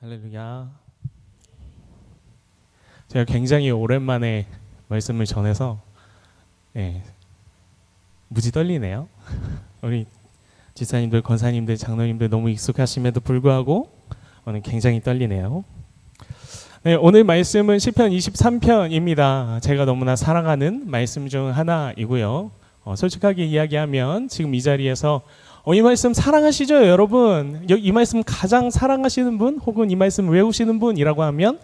할렐루야. 제가 굉장히 오랜만에 말씀을 전해서 무지 떨리네요. 우리 지사님들, 권사님들, 장로님들 너무 익숙하심에도 불구하고 오늘 굉장히 떨리네요. 오늘 말씀은 시편 23편입니다. 제가 너무나 사랑하는 말씀 중 하나이고요. 솔직하게 이야기하면 지금 이 자리에서 이 말씀 사랑하시죠, 여러분? 이 말씀 가장 사랑하시는 분 혹은 이 말씀 외우시는 분이라고 하면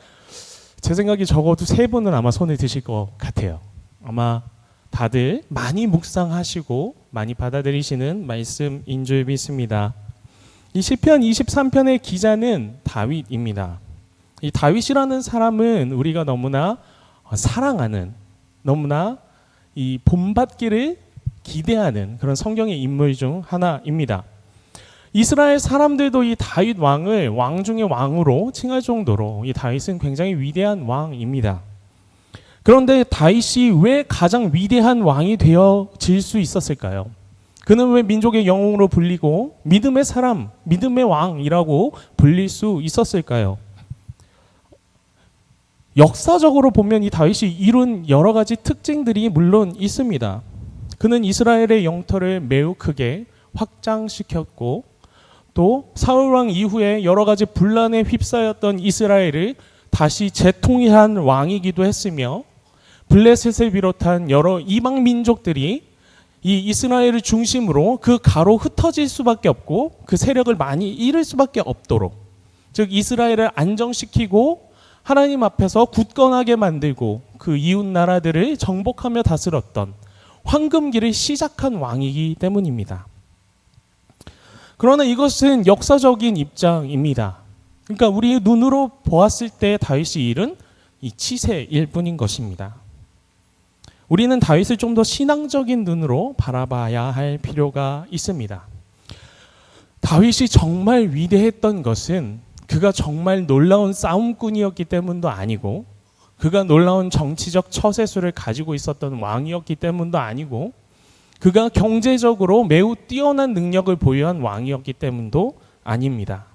제 생각에 적어도 3분은 아마 손을 드실 것 같아요. 아마 다들 많이 묵상하시고 많이 받아들이시는 말씀인 줄 믿습니다. 이 시편 23편의 기자는 다윗입니다. 이 다윗이라는 사람은 우리가 너무나 사랑하는, 너무나 이 본받기를 기대하는 그런 성경의 인물 중 하나입니다. 이스라엘 사람들도 이 다윗 왕을 왕 중의 왕으로 칭할 정도로 이 다윗은 굉장히 위대한 왕입니다. 그런데 다윗이 왜 가장 위대한 왕이 되어질 수 있었을까요? 그는 왜 민족의 영웅으로 불리고 믿음의 사람, 믿음의 왕이라고 불릴 수 있었을까요? 역사적으로 보면 이 다윗이 이룬 여러 가지 특징들이 물론 있습니다. 그는 이스라엘의 영토를 매우 크게 확장시켰고 또 사울왕 이후에 여러 가지 분란에 휩싸였던 이스라엘을 다시 재통일한 왕이기도 했으며 블레셋을 비롯한 여러 이방 민족들이 이 이스라엘을 중심으로 그 가로 흩어질 수밖에 없고 그 세력을 많이 잃을 수밖에 없도록, 즉 이스라엘을 안정시키고 하나님 앞에서 굳건하게 만들고 그 이웃 나라들을 정복하며 다스렸던 황금기를 시작한 왕이기 때문입니다. 그러나 이것은 역사적인 입장입니다. 그러니까 우리 눈으로 보았을 때 다윗이 이룬 이 치세일 뿐인 것입니다. 우리는 다윗을 좀 더 신앙적인 눈으로 바라봐야 할 필요가 있습니다. 다윗이 정말 위대했던 것은 그가 정말 놀라운 싸움꾼이었기 때문도 아니고, 그가 놀라운 정치적 처세술을 가지고 있었던 왕이었기 때문도 아니고, 그가 경제적으로 매우 뛰어난 능력을 보유한 왕이었기 때문도 아닙니다.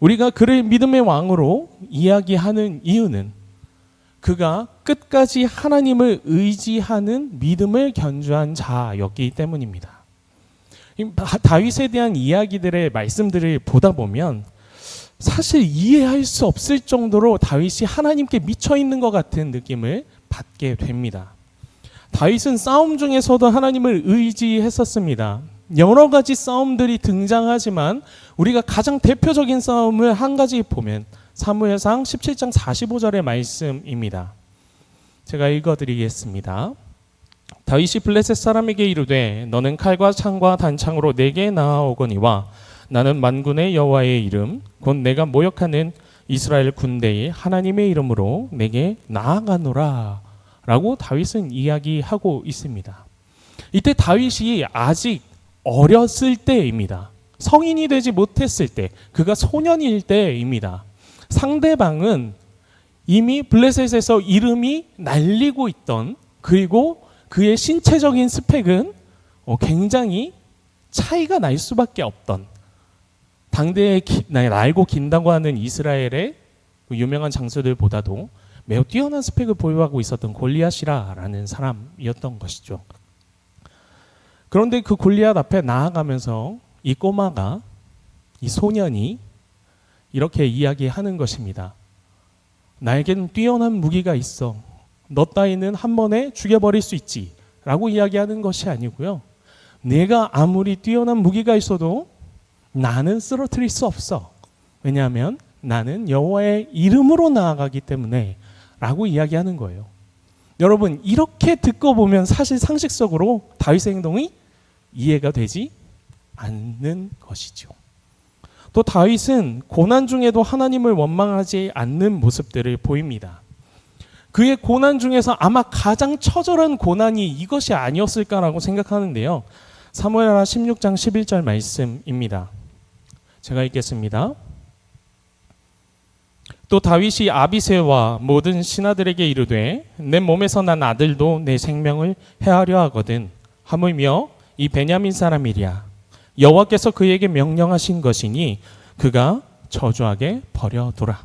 우리가 그를 믿음의 왕으로 이야기하는 이유는 그가 끝까지 하나님을 의지하는 믿음을 견주한 자였기 때문입니다. 다윗에 대한 이야기들의 말씀들을 보다 보면 사실 이해할 수 없을 정도로 다윗이 하나님께 미쳐 있는 것 같은 느낌을 받게 됩니다. 다윗은 싸움 중에서도 하나님을 의지했었습니다. 여러 가지 싸움들이 등장하지만 우리가 가장 대표적인 싸움을 한 가지 보면 사무엘상 17장 45절의 말씀입니다. 제가 읽어드리겠습니다. 다윗이 블레셋 사람에게 이르되 너는 칼과 창과 단창으로 내게 나아오거니와 나는 만군의 여호와의 이름 곧 내가 모욕하는 이스라엘 군대의 하나님의 이름으로 내게 나아가노라 라고 다윗은 이야기하고 있습니다. 이때 다윗이 아직 어렸을 때입니다. 성인이 되지 못했을 때, 그가 소년일 때입니다. 상대방은 이미 블레셋에서 이름이 날리고 있던, 그리고 그의 신체적인 스펙은 굉장히 차이가 날 수밖에 없던, 당대에 날고 긴다고 하는 이스라엘의 유명한 장수들보다도 매우 뛰어난 스펙을 보유하고 있었던 골리앗이라는 사람이었던 것이죠. 그런데 그 골리앗 앞에 나아가면서 이 꼬마가, 이 소년이 이렇게 이야기하는 것입니다. 나에겐 뛰어난 무기가 있어. 너 따위는 한 번에 죽여버릴 수 있지 라고 이야기하는 것이 아니고요. 내가 아무리 뛰어난 무기가 있어도 나는 쓰러뜨릴 수 없어. 왜냐하면 나는 여호와의 이름으로 나아가기 때문에 라고 이야기하는 거예요. 여러분, 이렇게 듣고 보면 사실 상식적으로 다윗의 행동이 이해가 되지 않는 것이죠. 또 다윗은 고난 중에도 하나님을 원망하지 않는 모습들을 보입니다. 그의 고난 중에서 아마 가장 처절한 고난이 이것이 아니었을까라고 생각하는데요. 사무엘하 16장 11절 말씀입니다. 제가 읽겠습니다. 또 다윗이 아비새와 모든 신하들에게 이르되 내 몸에서 난 아들도 내 생명을 해하려 하거든. 하물며 이 베냐민 사람이랴 여호와께서 그에게 명령하신 것이니 그가 저주하게 버려두라.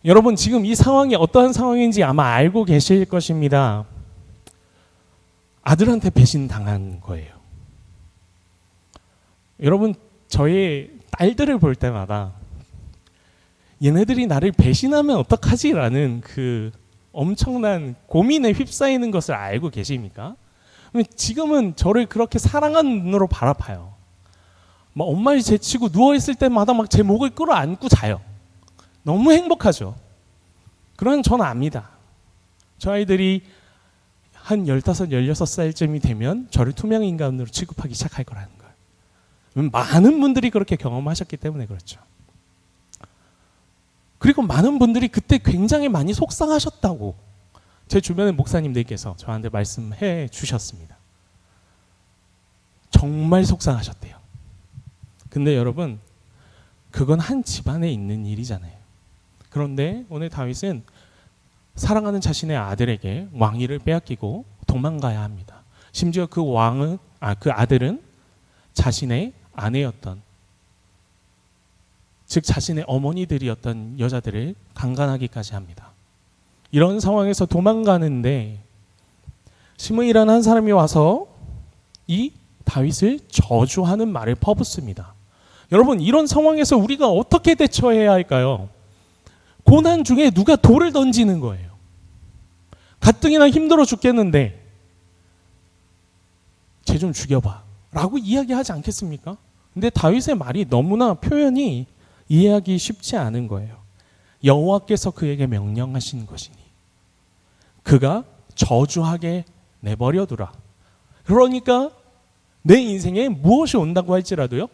여러분 지금 이 상황이 어떠한 상황인지 아마 알고 계실 것입니다. 아들한테 배신당한 거예요. 여러분 저의 딸들을 볼 때마다 얘네들이 나를 배신하면 어떡하지라는 그 엄청난 고민에 휩싸이는 것을 알고 계십니까? 지금은 저를 그렇게 사랑하는 눈으로 바라봐요. 막 엄마를 제치고 누워있을 때마다 막 제 목을 끌어안고 자요. 너무 행복하죠. 그러나 저는 압니다. 저 아이들이 한 15, 16살쯤이 되면 저를 투명인간으로 취급하기 시작할 거라는 걸. 많은 분들이 그렇게 경험하셨기 때문에 그렇죠. 그리고 많은 분들이 그때 굉장히 많이 속상하셨다고 제 주변의 목사님들께서 저한테 말씀해 주셨습니다. 정말 속상하셨대요. 근데 여러분 그건 한 집안에 있는 일이잖아요. 그런데 오늘 다윗은 사랑하는 자신의 아들에게 왕위를 빼앗기고 도망가야 합니다. 심지어 그 아들은 자신의 아내였던, 즉 자신의 어머니들이었던 여자들을 강간하기까지 합니다. 이런 상황에서 도망가는데 시므이라는 한 사람이 와서 이 다윗을 저주하는 말을 퍼붓습니다. 여러분 이런 상황에서 우리가 어떻게 대처해야 할까요? 고난 중에 누가 돌을 던지는 거예요. 가뜩이나 힘들어 죽겠는데 쟤 좀 죽여봐 라고 이야기하지 않겠습니까? 근데 다윗의 말이 너무나 표현이 이해하기 쉽지 않은 거예요. 여호와께서 그에게 명령하신 것이니 그가 저주하게 내버려두라. 그러니까 내 인생에 무엇이 온다고 할지라도요,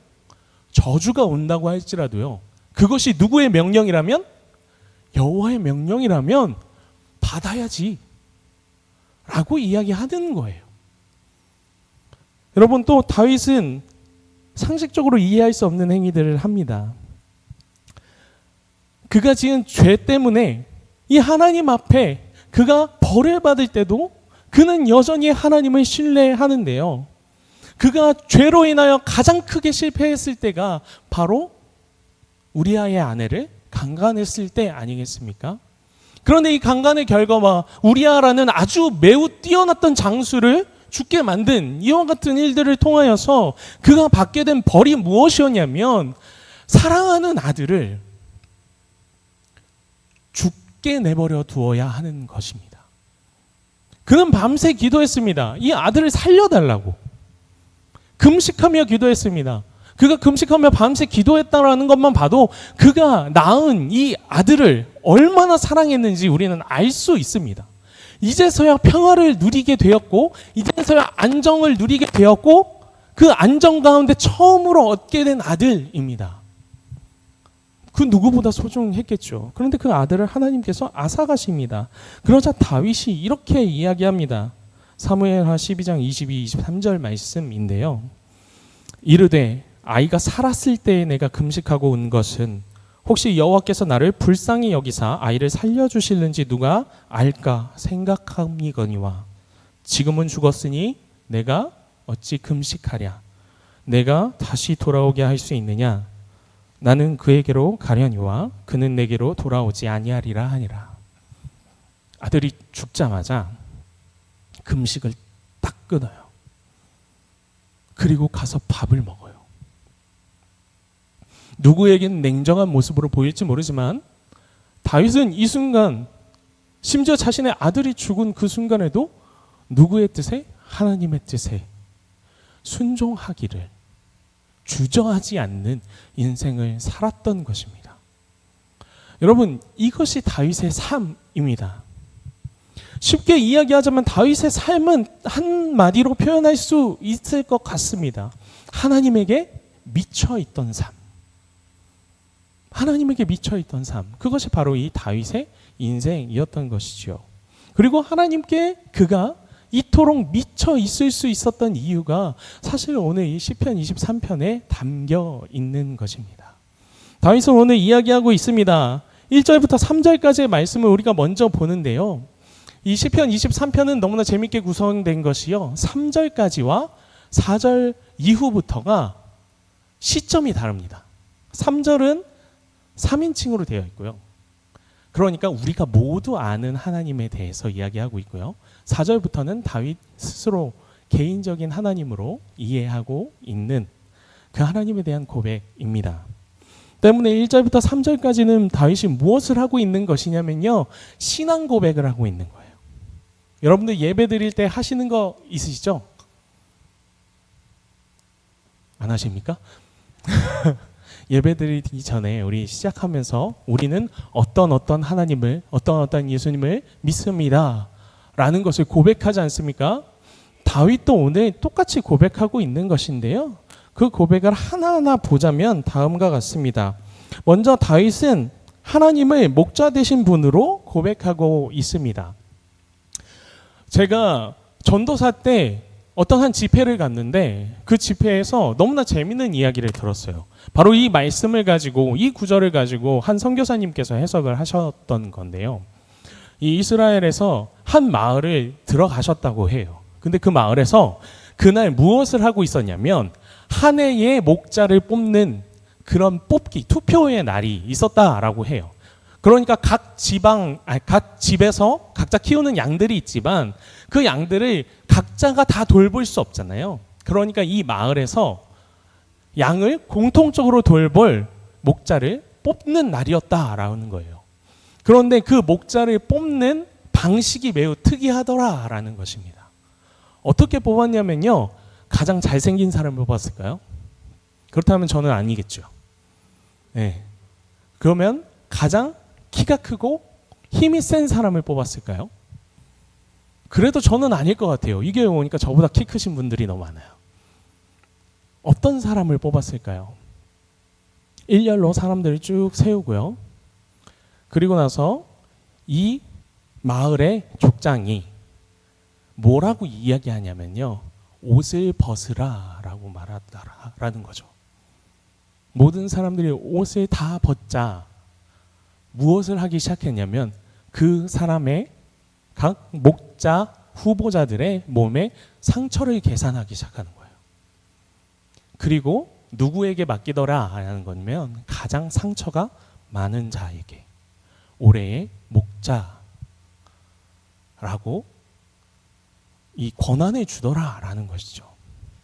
저주가 온다고 할지라도요, 그것이 누구의 명령이라면, 여호와의 명령이라면 받아야지 라고 이야기하는 거예요. 여러분 또 다윗은 상식적으로 이해할 수 없는 행위들을 합니다. 그가 지은 죄 때문에 이 하나님 앞에 그가 벌을 받을 때도 그는 여전히 하나님을 신뢰하는데요. 그가 죄로 인하여 가장 크게 실패했을 때가 바로 우리아의 아내를 강간했을 때 아니겠습니까? 그런데 이 강간의 결과와 우리아라는 아주 매우 뛰어났던 장수를 죽게 만든 이와 같은 일들을 통하여서 그가 받게 된 벌이 무엇이었냐면 사랑하는 아들을 죽게 내버려 두어야 하는 것입니다. 그는 밤새 기도했습니다. 이 아들을 살려달라고. 금식하며 기도했습니다. 그가 금식하며 밤새 기도했다라는 것만 봐도 그가 낳은 이 아들을 얼마나 사랑했는지 우리는 알 수 있습니다. 이제서야 평화를 누리게 되었고 이제서야 안정을 누리게 되었고 그 안정 가운데 처음으로 얻게 된 아들입니다. 그 누구보다 소중했겠죠. 그런데 그 아들을 하나님께서 앗아가십니다. 그러자 다윗이 이렇게 이야기합니다. 사무엘하 12장 22, 23절 말씀인데요. 이르되 아이가 살았을 때에 내가 금식하고 온 것은 혹시 여호와께서 나를 불쌍히 여기사 아이를 살려주실는지 누가 알까 생각함이거니와 지금은 죽었으니 내가 어찌 금식하랴. 내가 다시 돌아오게 할 수 있느냐. 나는 그에게로 가려니와 그는 내게로 돌아오지 아니하리라 하니라. 아들이 죽자마자 금식을 딱 끊어요. 그리고 가서 밥을 먹어요. 누구에겐 냉정한 모습으로 보일지 모르지만 다윗은 이 순간, 심지어 자신의 아들이 죽은 그 순간에도 누구의 뜻에? 하나님의 뜻에 순종하기를 주저하지 않는 인생을 살았던 것입니다. 여러분 이것이 다윗의 삶입니다. 쉽게 이야기하자면 다윗의 삶은 한마디로 표현할 수 있을 것 같습니다. 하나님에게 미쳐있던 삶. 하나님에게 미쳐있던 삶. 그것이 바로 이 다윗의 인생이었던 것이죠. 그리고 하나님께 그가 이토록 미쳐 있을 수 있었던 이유가 사실 오늘 이 시편 23편에 담겨 있는 것입니다. 다윗은 오늘 이야기하고 있습니다. 1절부터 3절까지의 말씀을 우리가 먼저 보는데요. 이 시편 23편은 너무나 재밌게 구성된 것이요. 3절까지와 4절 이후부터가 시점이 다릅니다. 3절은 3인칭으로 되어 있고요. 그러니까 우리가 모두 아는 하나님에 대해서 이야기하고 있고요. 4절부터는 다윗 스스로 개인적인 하나님으로 이해하고 있는 그 하나님에 대한 고백입니다. 때문에 1절부터 3절까지는 다윗이 무엇을 하고 있는 것이냐면요, 신앙 고백을 하고 있는 거예요. 여러분들 예배 드릴 때 하시는 거 있으시죠? 안 하십니까? 예배 드리기 전에 우리 시작하면서 우리는 어떤 하나님을, 어떤 예수님을 믿습니다 라는 것을 고백하지 않습니까? 다윗도 오늘 똑같이 고백하고 있는 것인데요, 그 고백을 하나하나 보자면 다음과 같습니다. 먼저 다윗은 하나님을 목자 되신 분으로 고백하고 있습니다. 제가 전도사 때 어떤 한 집회를 갔는데 그 집회에서 너무나 재미있는 이야기를 들었어요. 바로 이 말씀을 가지고, 이 구절을 가지고 한 선교사님께서 해석을 하셨던 건데요. 이 이스라엘에서 한 마을을 들어가셨다고 해요. 근데 그 마을에서 그날 무엇을 하고 있었냐면 한 해의 목자를 뽑는 그런 뽑기, 투표의 날이 있었다라고 해요. 그러니까 각 집에서 각자 키우는 양들이 있지만 그 양들을 각자가 다 돌볼 수 없잖아요. 그러니까 이 마을에서 양을 공통적으로 돌볼 목자를 뽑는 날이었다라는 거예요. 그런데 그 목자를 뽑는 방식이 매우 특이하더라라는 것입니다. 어떻게 뽑았냐면요, 가장 잘생긴 사람을 뽑았을까요? 그렇다면 저는 아니겠죠. 네. 그러면 가장 키가 크고 힘이 센 사람을 뽑았을까요? 그래도 저는 아닐 것 같아요. 이게 오니까 저보다 키 크신 분들이 너무 많아요. 어떤 사람을 뽑았을까요? 일렬로 사람들을 쭉 세우고요. 그리고 나서 이 마을의 족장이 뭐라고 이야기하냐면요, 옷을 벗으라라고 말하더라라는 거죠. 모든 사람들이 옷을 다 벗자 무엇을 하기 시작했냐면 그 사람의 각 목자 후보자들의 몸에 상처를 계산하기 시작하는 거예요. 그리고 누구에게 맡기더라 하는 거면 가장 상처가 많은 자에게 올해의 목자라고 이 권한을 주더라라는 것이죠.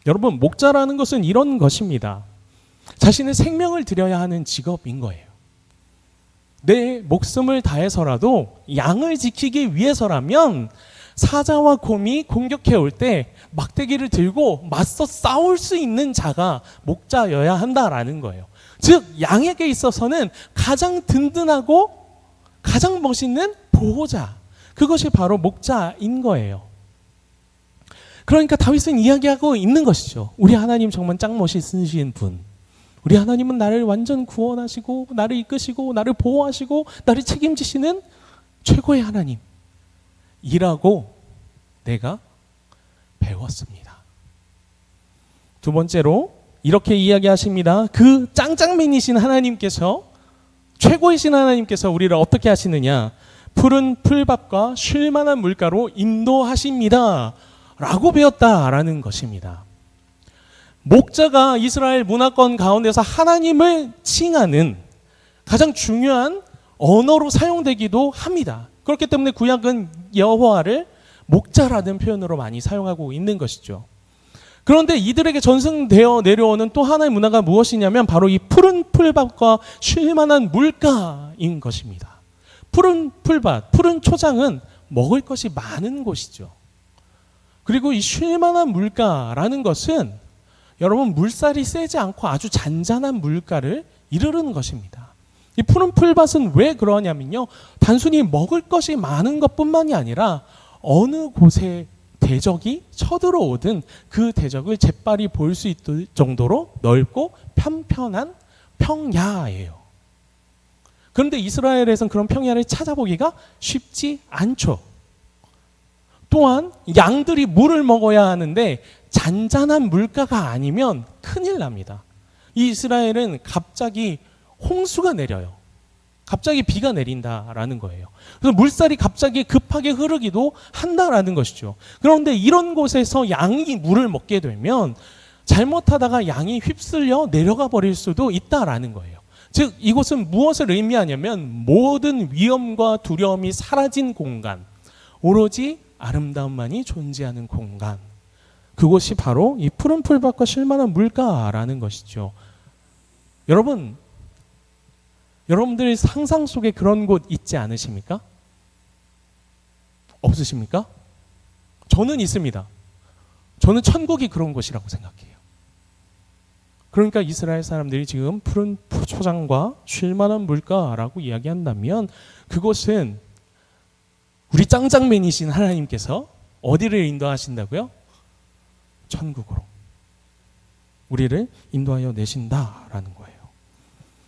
여러분, 목자라는 것은 이런 것입니다. 자신의 생명을 드려야 하는 직업인 거예요. 내 목숨을 다해서라도 양을 지키기 위해서라면 사자와 곰이 공격해 올 때 막대기를 들고 맞서 싸울 수 있는 자가 목자여야 한다라는 거예요. 즉 양에게 있어서는 가장 든든하고 가장 멋있는 보호자, 그것이 바로 목자인 거예요. 그러니까 다윗은 이야기하고 있는 것이죠. 우리 하나님 정말 짱 멋있으신 분, 우리 하나님은 나를 완전 구원하시고 나를 이끄시고 나를 보호하시고 나를 책임지시는 최고의 하나님이라고 내가 배웠습니다. 두 번째로 이렇게 이야기하십니다. 그 짱짱맨이신 하나님께서, 최고이신 하나님께서 우리를 어떻게 하시느냐, 푸른 풀밭과 쉴만한 물가로 인도하십니다 라고 배웠다라는 것입니다. 목자가 이스라엘 문화권 가운데서 하나님을 칭하는 가장 중요한 언어로 사용되기도 합니다. 그렇기 때문에 구약은 여호와를 목자라는 표현으로 많이 사용하고 있는 것이죠. 그런데 이들에게 전승되어 내려오는 또 하나의 문화가 무엇이냐면 바로 이 푸른 풀밭과 쉴만한 물가인 것입니다. 푸른 풀밭, 푸른 초장은 먹을 것이 많은 곳이죠. 그리고 이 쉴만한 물가라는 것은 여러분 물살이 세지 않고 아주 잔잔한 물가를 이르는 것입니다. 이 푸른 풀밭은 왜 그러냐면요, 단순히 먹을 것이 많은 것뿐만이 아니라 어느 곳에 대적이 쳐들어오든 그 대적을 재빨리 볼 수 있을 정도로 넓고 편편한 평야예요. 그런데 이스라엘에서는 그런 평야를 찾아보기가 쉽지 않죠. 또한 양들이 물을 먹어야 하는데 잔잔한 물가가 아니면 큰일 납니다. 이 이스라엘은 갑자기 홍수가 내려요. 갑자기 비가 내린다라는 거예요. 그래서 물살이 갑자기 급하게 흐르기도 한다라는 것이죠. 그런데 이런 곳에서 양이 물을 먹게 되면 잘못하다가 양이 휩쓸려 내려가 버릴 수도 있다라는 거예요. 즉 이곳은 무엇을 의미하냐면 모든 위험과 두려움이 사라진 공간, 오로지 아름다움만이 존재하는 공간, 그곳이 바로 이 푸른 풀밭과 쉴만한 물가라는 것이죠. 여러분들 상상 속에 그런 곳 있지 않으십니까? 없으십니까? 저는 있습니다. 저는 천국이 그런 곳이라고 생각해요. 그러니까 이스라엘 사람들이 지금 푸른 초장과 쉴만한 물가라고 이야기한다면 그곳은 우리 짱짱맨이신 하나님께서 어디를 인도하신다고요? 천국으로 우리를 인도하여 내신다라는 거예요.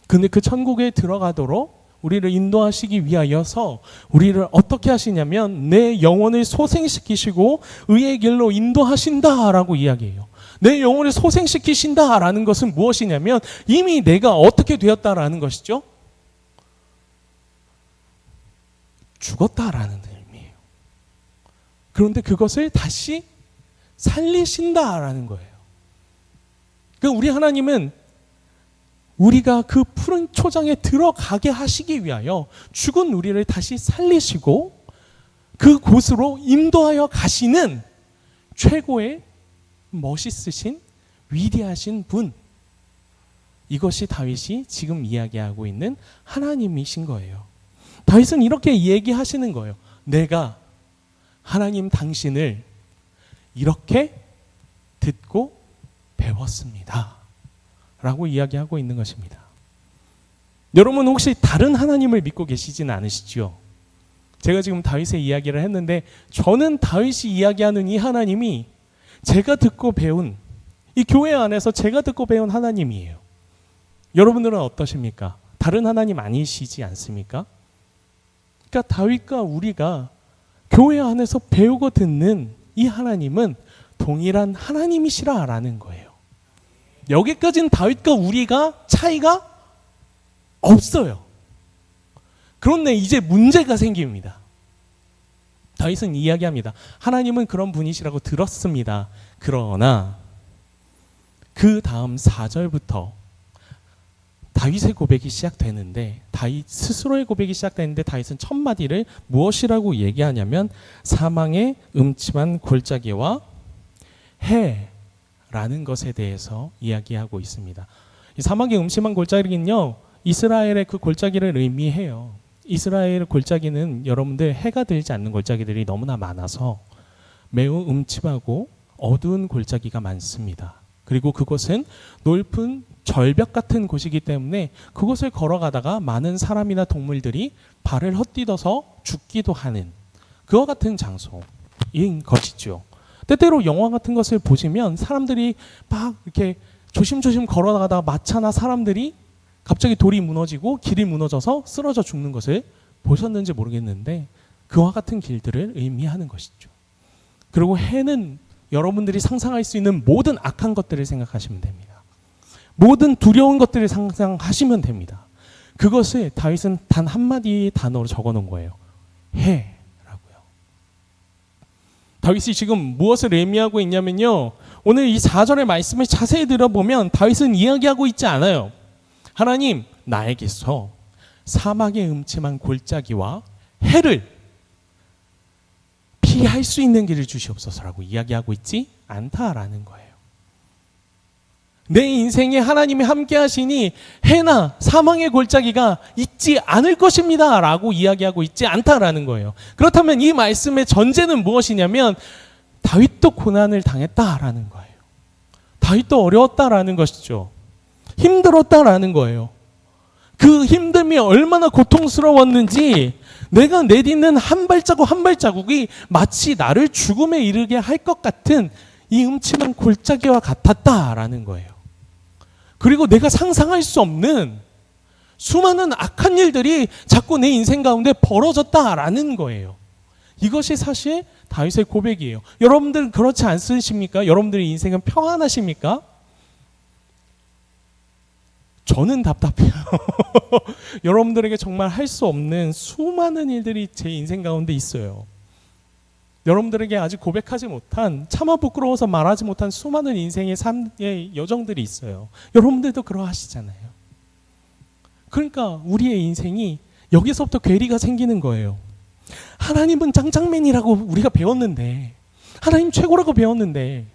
근데 그 천국에 들어가도록 우리를 인도하시기 위하여서 우리를 어떻게 하시냐면 내 영혼을 소생시키시고 의의 길로 인도하신다라고 이야기해요. 내 영혼을 소생시키신다라는 것은 무엇이냐면 이미 내가 어떻게 되었다라는 것이죠. 죽었다라는 의미예요. 그런데 그것을 다시 살리신다라는 거예요. 그러니까 우리 하나님은 우리가 그 푸른 초장에 들어가게 하시기 위하여 죽은 우리를 다시 살리시고 그 곳으로 인도하여 가시는 최고의 멋있으신 위대하신 분, 이것이 다윗이 지금 이야기하고 있는 하나님이신 거예요. 다윗은 이렇게 얘기하시는 거예요. 내가 하나님 당신을 이렇게 듣고 배웠습니다 라고 이야기하고 있는 것입니다. 여러분 혹시 다른 하나님을 믿고 계시지는 않으시죠? 제가 지금 다윗의 이야기를 했는데 저는 다윗이 이야기하는 이 하나님이 제가 듣고 배운, 이 교회 안에서 제가 듣고 배운 하나님이에요. 여러분들은 어떠십니까? 다른 하나님 아니시지 않습니까? 그러니까 다윗과 우리가 교회 안에서 배우고 듣는 이 하나님은 동일한 하나님이시라라는 거예요. 여기까지는 다윗과 우리가 차이가 없어요. 그런데 이제 문제가 생깁니다. 다윗은 이야기합니다. 하나님은 그런 분이시라고 들었습니다. 그러나 그 다음 4절부터 다윗의 고백이 시작되는데 다윗 스스로의 고백이 시작되는데 다윗은 첫 마디를 무엇이라고 얘기하냐면 사망의 음침한 골짜기와 해라는 것에 대해서 이야기하고 있습니다. 이 사막의 음침한 골짜기는요, 이스라엘의 그 골짜기를 의미해요. 이스라엘 골짜기는 여러분들 해가 들지 않는 골짜기들이 너무나 많아서 매우 음침하고 어두운 골짜기가 많습니다. 그리고 그곳은 높은 절벽 같은 곳이기 때문에 그곳을 걸어가다가 많은 사람이나 동물들이 발을 헛디뎌서 죽기도 하는 그와 같은 장소인 것이죠. 때때로 영화 같은 것을 보시면 사람들이 막 이렇게 조심조심 걸어가다가 마차나 사람들이 갑자기 돌이 무너지고 길이 무너져서 쓰러져 죽는 것을 보셨는지 모르겠는데 그와 같은 길들을 의미하는 것이죠. 그리고 해는 여러분들이 상상할 수 있는 모든 악한 것들을 생각하시면 됩니다. 모든 두려운 것들을 상상하시면 됩니다. 그것을 다윗은 단 한마디 단어로 적어놓은 거예요. 해라고요. 다윗이 지금 무엇을 의미하고 있냐면요, 오늘 이 4절의 말씀을 자세히 들어보면 다윗은 이야기하고 있지 않아요. 하나님, 나에게서 사막의 음침한 골짜기와 해를 피할 수 있는 길을 주시옵소서라고 이야기하고 있지 않다라는 거예요. 내 인생에 하나님이 함께 하시니 해나 사망의 골짜기가 있지 않을 것입니다 라고 이야기하고 있지 않다라는 거예요. 그렇다면 이 말씀의 전제는 무엇이냐면 다윗도 고난을 당했다라는 거예요. 다윗도 어려웠다라는 것이죠. 힘들었다라는 거예요. 그 힘듦이 얼마나 고통스러웠는지 내가 내딛는 한 발자국 한 발자국이 마치 나를 죽음에 이르게 할 것 같은 이 음침한 골짜기와 같았다라는 거예요. 그리고 내가 상상할 수 없는 수많은 악한 일들이 자꾸 내 인생 가운데 벌어졌다라는 거예요. 이것이 사실 다윗의 고백이에요. 여러분들 그렇지 않으십니까? 여러분들의 인생은 평안하십니까? 저는 답답해요. 여러분들에게 정말 할 수 없는 수많은 일들이 제 인생 가운데 있어요. 여러분들에게 아직 고백하지 못한, 차마 부끄러워서 말하지 못한 수많은 인생의 삶의 여정들이 있어요. 여러분들도 그러하시잖아요. 그러니까 우리의 인생이 여기서부터 괴리가 생기는 거예요. 하나님은 짱짱맨이라고 우리가 배웠는데, 하나님 최고라고 배웠는데,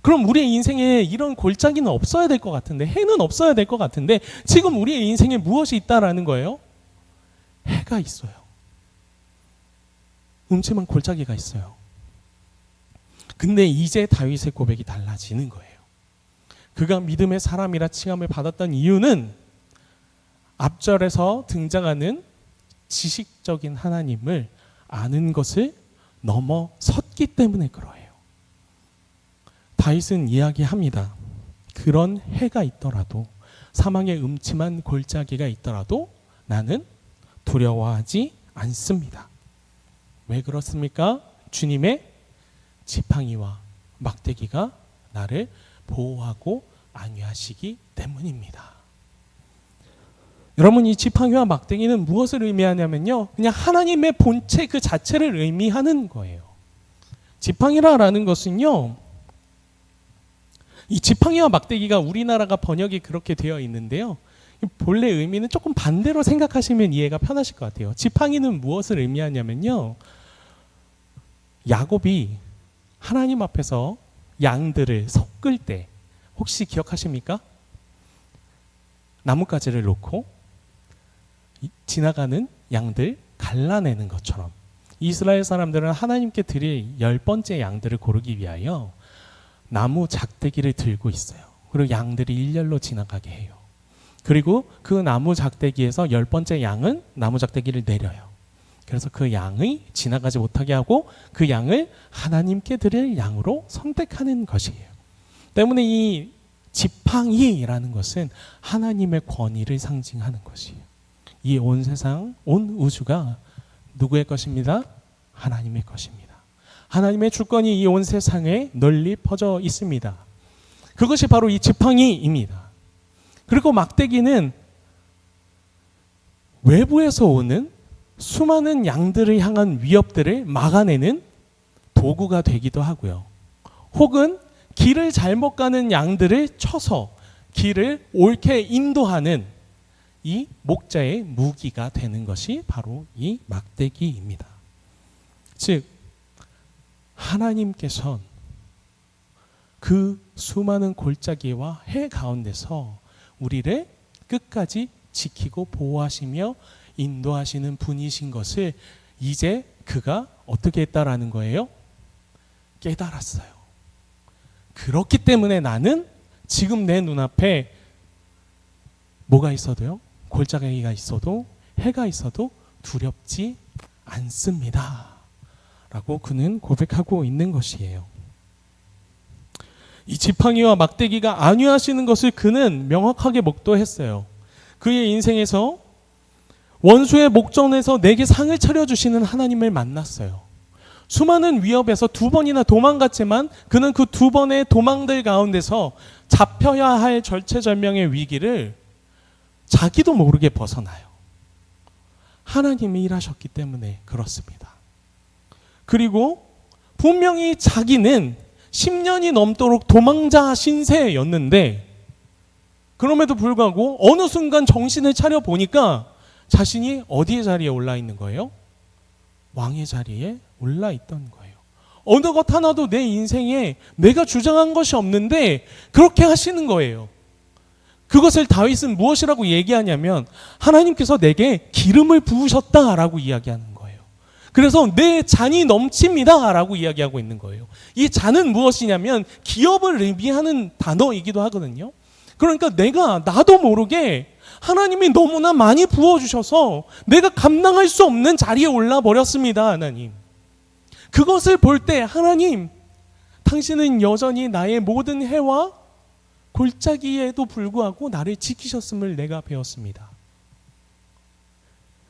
그럼 우리의 인생에 이런 골짜기는 없어야 될 것 같은데, 해는 없어야 될 것 같은데, 지금 우리의 인생에 무엇이 있다라는 거예요? 해가 있어요. 음침한 골짜기가 있어요. 근데 이제 다윗의 고백이 달라지는 거예요. 그가 믿음의 사람이라 칭함을 받았던 이유는 앞절에서 등장하는 지식적인 하나님을 아는 것을 넘어섰기 때문에 그러해요. 다윗은 이야기합니다. 그런 해가 있더라도, 사망의 음침한 골짜기가 있더라도 나는 두려워하지 않습니다. 왜 그렇습니까? 주님의 지팡이와 막대기가 나를 보호하고 안위하시기 때문입니다. 여러분, 이 지팡이와 막대기는 무엇을 의미하냐면요, 그냥 하나님의 본체 그 자체를 의미하는 거예요. 지팡이라는 것은요, 이 지팡이와 막대기가 우리나라가 번역이 그렇게 되어 있는데요, 본래 의미는 조금 반대로 생각하시면 이해가 편하실 것 같아요. 지팡이는 무엇을 의미하냐면요, 야곱이 하나님 앞에서 양들을 섞을 때, 혹시 기억하십니까? 나뭇가지를 놓고 지나가는 양들 갈라내는 것처럼, 이스라엘 사람들은 하나님께 드릴 10번째 양들을 고르기 위하여 나무 작대기를 들고 있어요. 그리고 양들이 일렬로 지나가게 해요. 그리고 그 나무 작대기에서 10번째 양은 나무 작대기를 내려요. 그래서 그 양이 지나가지 못하게 하고 그 양을 하나님께 드릴 양으로 선택하는 것이에요. 때문에 이 지팡이라는 것은 하나님의 권위를 상징하는 것이에요. 이 온 세상, 온 우주가 누구의 것입니다? 하나님의 것입니다. 하나님의 주권이 이 온 세상에 널리 퍼져 있습니다. 그것이 바로 이 지팡이입니다. 그리고 막대기는 외부에서 오는 수많은 양들을 향한 위협들을 막아내는 도구가 되기도 하고요. 혹은 길을 잘못 가는 양들을 쳐서 길을 옳게 인도하는 이 목자의 무기가 되는 것이 바로 이 막대기입니다. 즉, 하나님께서는 그 수많은 골짜기와 해 가운데서 우리를 끝까지 지키고 보호하시며 인도하시는 분이신 것을 이제 그가 어떻게 했다라는 거예요? 깨달았어요. 그렇기 때문에 나는 지금 내 눈앞에 뭐가 있어도요, 골짜기가 있어도 해가 있어도 두렵지 않습니다 라고 그는 고백하고 있는 것이에요. 이 지팡이와 막대기가 안위하시는 것을 그는 명확하게 목도했어요. 그의 인생에서 원수의 목전에서 내게 상을 차려주시는 하나님을 만났어요. 수많은 위협에서 2번이나 도망갔지만 그는 그 2번의 도망들 가운데서 잡혀야 할 절체절명의 위기를 자기도 모르게 벗어나요. 하나님이 일하셨기 때문에 그렇습니다. 그리고 분명히 자기는 10년이 넘도록 도망자 신세였는데, 그럼에도 불구하고 어느 순간 정신을 차려 보니까 자신이 어디의 자리에 올라 있는 거예요? 왕의 자리에 올라 있던 거예요. 어느 것 하나도 내 인생에 내가 주장한 것이 없는데 그렇게 하시는 거예요. 그것을 다윗은 무엇이라고 얘기하냐면, 하나님께서 내게 기름을 부으셨다라고 이야기하는 거예요. 그래서 내 잔이 넘칩니다 라고 이야기하고 있는 거예요. 이 잔은 무엇이냐면 기업을 의미하는 단어이기도 하거든요. 그러니까 나도 모르게 하나님이 너무나 많이 부어주셔서 내가 감당할 수 없는 자리에 올라 버렸습니다. 하나님, 그것을 볼 때 하나님, 당신은 여전히 나의 모든 해와 골짜기에도 불구하고 나를 지키셨음을 내가 배웠습니다.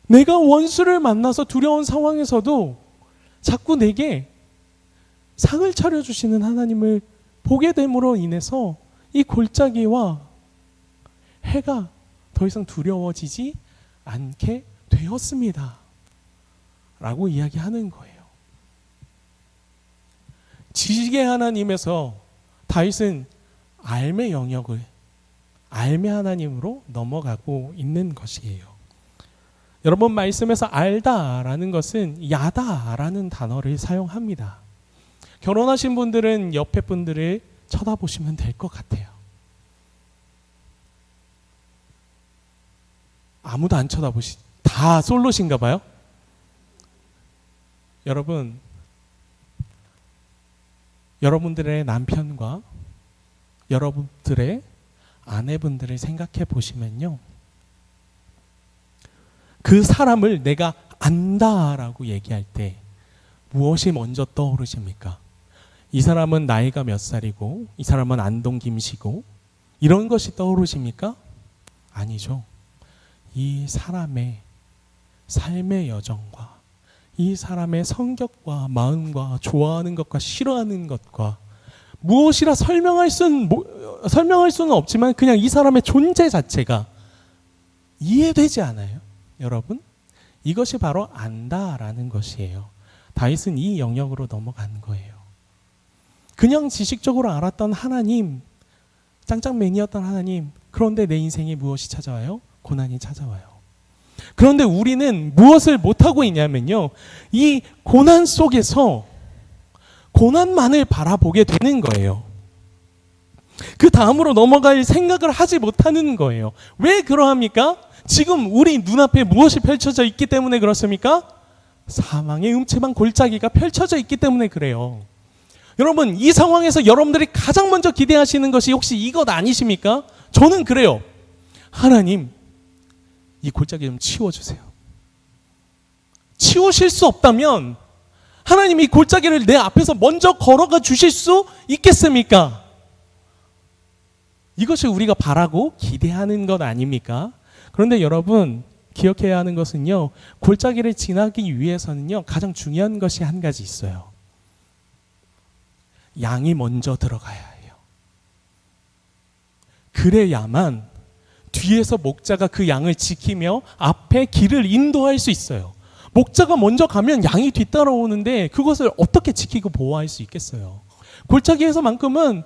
내가 원수를 만나서 두려운 상황에서도 자꾸 내게 상을 차려주시는 하나님을 보게 됨으로 인해서 이 골짜기와 해가 더 이상 두려워지지 않게 되었습니다. 라고 이야기하는 거예요. 지식의 하나님에서 다윗은 알의 영역을 알의 하나님으로 넘어가고 있는 것이에요. 여러분, 말씀에서 알다라는 것은 야다라는 단어를 사용합니다. 결혼하신 분들은 옆에 분들을 쳐다보시면 될 것 같아요. 아무도 안 다 솔로신가 봐요. 여러분, 여러분들의 남편과 여러분들의 아내분들을 생각해 보시면요, 그 사람을 내가 안다라고 얘기할 때 무엇이 먼저 떠오르십니까? 이 사람은 나이가 몇 살이고, 이 사람은 안동 김씨고, 이런 것이 떠오르십니까? 아니죠. 이 사람의 삶의 여정과 이 사람의 성격과 마음과 좋아하는 것과 싫어하는 것과 무엇이라 설명할 수는 없지만 그냥 이 사람의 존재 자체가 이해되지 않아요, 여러분? 이것이 바로 안다라는 것이에요. 다윗은 이 영역으로 넘어간 거예요. 그냥 지식적으로 알았던 하나님, 짱짱맨이었던 하나님, 그런데 내 인생에 무엇이 찾아와요? 고난이 찾아와요. 그런데 우리는 무엇을 못하고 있냐면요, 이 고난 속에서 고난만을 바라보게 되는 거예요. 그 다음으로 넘어갈 생각을 하지 못하는 거예요. 왜 그러합니까? 지금 우리 눈앞에 무엇이 펼쳐져 있기 때문에 그렇습니까? 사망의 음침한 골짜기가 펼쳐져 있기 때문에 그래요. 여러분, 이 상황에서 여러분들이 가장 먼저 기대하시는 것이 혹시 이것 아니십니까? 저는 그래요. 하나님, 이 골짜기 좀 치워주세요. 치우실 수 없다면 하나님 이 골짜기를 내 앞에서 먼저 걸어가 주실 수 있겠습니까? 이것이 우리가 바라고 기대하는 것 아닙니까? 그런데 여러분, 기억해야 하는 것은요, 골짜기를 지나기 위해서는요, 가장 중요한 것이 한 가지 있어요. 양이 먼저 들어가야 해요. 그래야만 뒤에서 목자가 그 양을 지키며 앞에 길을 인도할 수 있어요. 목자가 먼저 가면 양이 뒤따라오는데 그것을 어떻게 지키고 보호할 수 있겠어요? 골짜기에서만큼은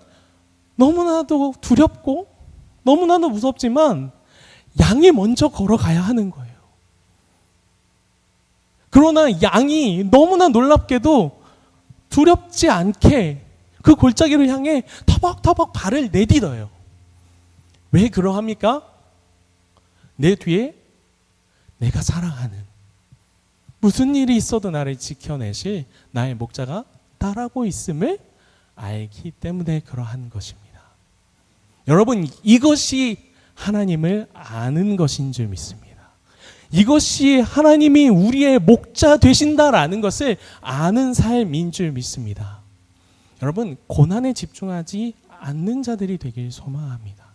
너무나도 두렵고 너무나도 무섭지만 양이 먼저 걸어가야 하는 거예요. 그러나 양이 너무나 놀랍게도 두렵지 않게 그 골짜기를 향해 터벅터벅 발을 내디뎌요. 왜 그러합니까? 내 뒤에 내가 사랑하는, 무슨 일이 있어도 나를 지켜내실 나의 목자가 따라고 있음을 알기 때문에 그러한 것입니다. 여러분, 이것이 하나님을 아는 것인 줄 믿습니다. 이것이 하나님이 우리의 목자 되신다라는 것을 아는 삶인 줄 믿습니다. 여러분, 고난에 집중하지 않는 자들이 되길 소망합니다.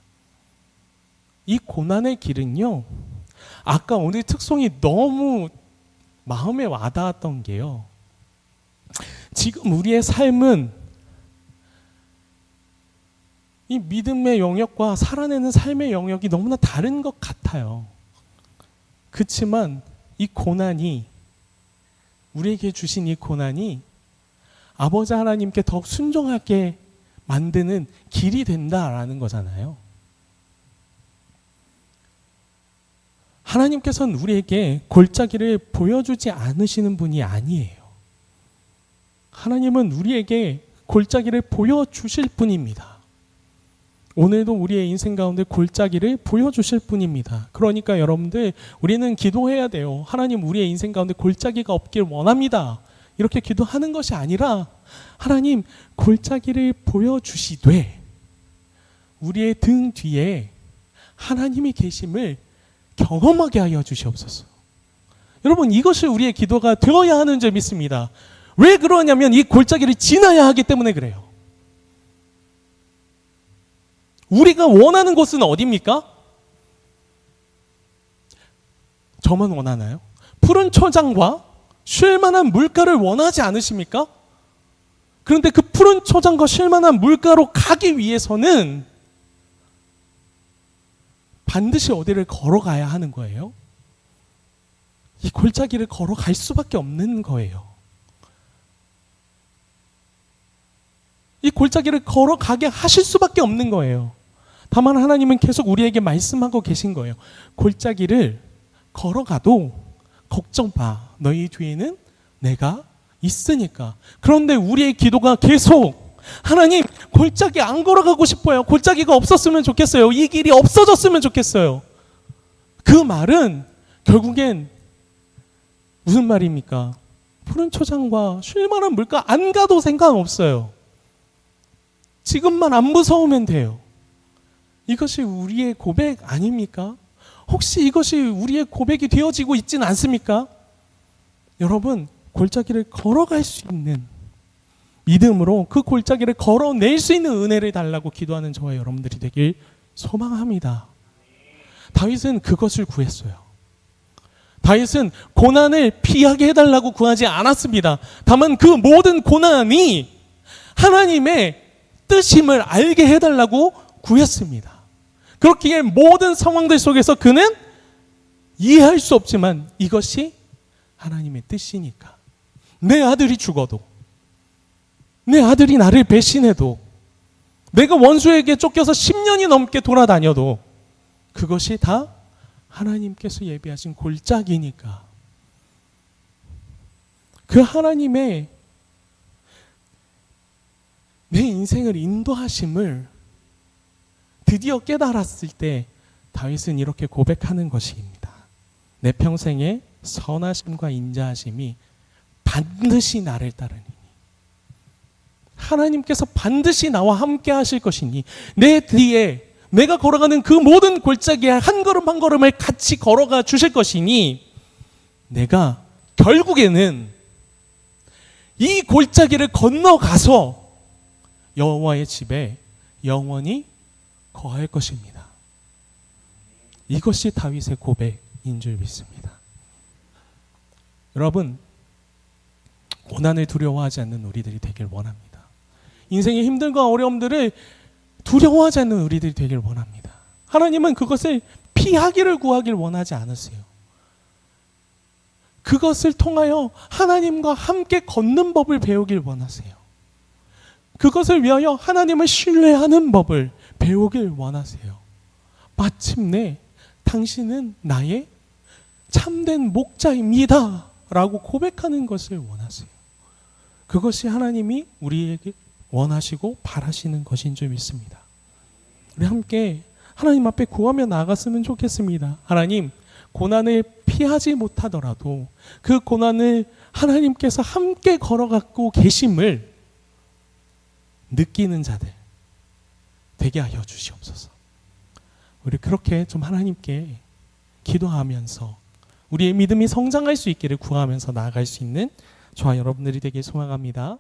이 고난의 길은요, 아까 오늘 특송이 너무 마음에 와닿았던 게요, 지금 우리의 삶은 이 믿음의 영역과 살아내는 삶의 영역이 너무나 다른 것 같아요. 그렇지만 이 고난이, 우리에게 주신 이 고난이 아버지 하나님께 더욱 순종하게 만드는 길이 된다라는 거잖아요. 하나님께서는 우리에게 골짜기를 보여주지 않으시는 분이 아니에요. 하나님은 우리에게 골짜기를 보여주실 분입니다. 오늘도 우리의 인생 가운데 골짜기를 보여주실 분입니다. 그러니까 여러분들, 우리는 기도해야 돼요. 하나님, 우리의 인생 가운데 골짜기가 없길 원합니다. 이렇게 기도하는 것이 아니라, 하나님, 골짜기를 보여주시되 우리의 등 뒤에 하나님이 계심을 경험하게 하여 주시옵소서. 여러분, 이것이 우리의 기도가 되어야 하는 줄 믿습니다. 왜 그러냐면 이 골짜기를 지나야 하기 때문에 그래요. 우리가 원하는 곳은 어디입니까? 저만 원하나요? 푸른 초장과 쉴만한 물가를 원하지 않으십니까? 그런데 그 푸른 초장과 쉴만한 물가로 가기 위해서는 반드시 어디를 걸어가야 하는 거예요? 이 골짜기를 걸어갈 수밖에 없는 거예요. 이 골짜기를 걸어가게 하실 수밖에 없는 거예요. 다만 하나님은 계속 우리에게 말씀하고 계신 거예요. 골짜기를 걸어가도 걱정 마. 너희 뒤에는 내가 있으니까. 그런데 우리의 기도가 계속 하나님, 골짜기 안 걸어가고 싶어요. 골짜기가 없었으면 좋겠어요. 이 길이 없어졌으면 좋겠어요. 그 말은 결국엔 무슨 말입니까? 푸른 초장과 쉴만한 물가 안 가도 상관없어요. 지금만 안 무서우면 돼요. 이것이 우리의 고백 아닙니까? 혹시 이것이 우리의 고백이 되어지고 있지는 않습니까? 여러분, 골짜기를 걸어갈 수 있는 믿음으로 그 골짜기를 걸어낼 수 있는 은혜를 달라고 기도하는 저와 여러분들이 되길 소망합니다. 다윗은 그것을 구했어요. 다윗은 고난을 피하게 해달라고 구하지 않았습니다. 다만 그 모든 고난이 하나님의 뜻임을 알게 해달라고 구했습니다. 그렇기에 모든 상황들 속에서 그는 이해할 수 없지만 이것이 하나님의 뜻이니까. 내 아들이 죽어도, 내 아들이 나를 배신해도, 내가 원수에게 쫓겨서 10년이 넘게 돌아다녀도 그것이 다 하나님께서 예비하신 골짜기니까. 그 하나님의 내 인생을 인도하심을 드디어 깨달았을 때 다윗은 이렇게 고백하는 것입니다. 내 평생의 선하심과 인자하심이 반드시 나를 따르니, 하나님께서 반드시 나와 함께 하실 것이니, 내 뒤에 내가 걸어가는 그 모든 골짜기에 한 걸음 한 걸음을 같이 걸어가 주실 것이니, 내가 결국에는 이 골짜기를 건너가서 여호와의 집에 영원히 거할 것입니다. 이것이 다윗의 고백인 줄 믿습니다. 여러분, 고난을 두려워하지 않는 우리들이 되길 원합니다. 인생의 힘듦과 어려움들을 두려워하지 않는 우리들이 되길 원합니다. 하나님은 그것을 피하기를 구하길 원하지 않으세요. 그것을 통하여 하나님과 함께 걷는 법을 배우길 원하세요. 그것을 위하여 하나님을 신뢰하는 법을 배우길 원하세요. 마침내 당신은 나의 참된 목자입니다 라고 고백하는 것을 원하세요. 그것이 하나님이 우리에게 원하시고 바라시는 것인 줄 믿습니다. 우리 함께 하나님 앞에 구하며 나아갔으면 좋겠습니다. 하나님, 고난을 피하지 못하더라도 그 고난을 하나님께서 함께 걸어가고 계심을 느끼는 자들 되게 하여 주시옵소서. 우리 그렇게 좀 하나님께 기도하면서 우리의 믿음이 성장할 수 있기를 구하면서 나아갈 수 있는 저와 여러분들이 되길 소망합니다.